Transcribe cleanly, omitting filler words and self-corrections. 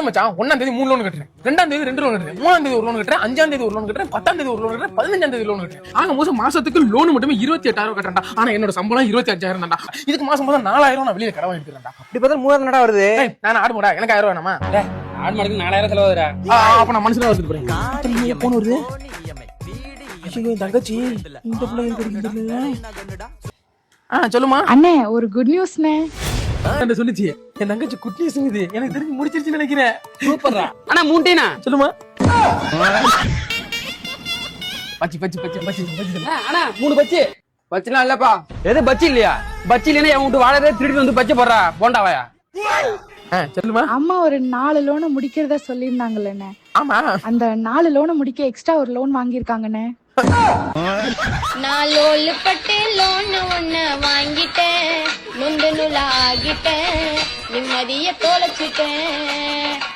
இல்ல மச்சான், 1ஆம் தேதி 3 லோன் கட்டுறேன், 2ஆம் தேதி 2 லோன் கட்டுறேன், 3ஆம் தேதி 1 லோன் கட்டுறேன், 5ஆம் தேதி 1 லோன் கட்டுறேன், 10ஆம் தேதி 1 லோன் கட்டுறேன், 15ஆம் தேதி லோன் கட்டுறேன். ஆக மொத்தம் மாசத்துக்கு லோன் மட்டுமே 28,000 கட்டுறேன்டா. ஆனா என்னோட சம்பளம் 25,000 தான்டா. இதுக்கு மாசம் 4,000 நான் வெளியில கடன் வாங்கிக்கிறேன்டா. இப்படி பார்த்தா 3,000 வருது. நான் ஆடு போடா, எனக்கு 1000 ரூபாய் வேணாமா? ஆடு மாடுக்கு 4,000 செலவுடா. அப்ப நான் மனுஷனா வந்துட்டு போறேன். போன் வருது. ஐயோ தங்கச்சி, இந்த பிள்ளை தெரியுது. சொல்லுமா அண்ணே, ஒரு குட் நியூஸ்ண்ணே. என்ன சொல்லுச்சு? என் தங்கச்சி குட் நியூஸ் இது. எனக்கு தெரிஞ்சு முடிச்சிருச்சுன்னு நினைக்கிறேன். சூப்பர்ரா. அண்ணா மூண்டேனா? சொல்லுமா. பச்சி பச்சி பச்சி பச்சி பச்சி. அண்ணா 3 பச்சி. பச்சிலாம் இல்லப்பா. எது பச்சி இல்லையா? பச்சி இல்லைன்னா என் வீட்டு வாழறே திருடி வந்து பச்சி போடுறா போண்டாவாயா? சொல்லுமா. அம்மா ஒரு 4 லோனை முடிக்கிறதா சொல்லியிருந்தாங்கல்லண்ணே. ஆமா, அந்த 4 லோனை முடிக்க எக்ஸ்ட்ரா ஒரு லோன் வாங்கியிருக்காங்கண்ணே. நான் லோல் பட்டு லோன் ஒண்ணு வாங்கிட்டேன், நொந்து நூலாகிட்டேன், நிம்மதிய தொலைச்சிட்டேன்.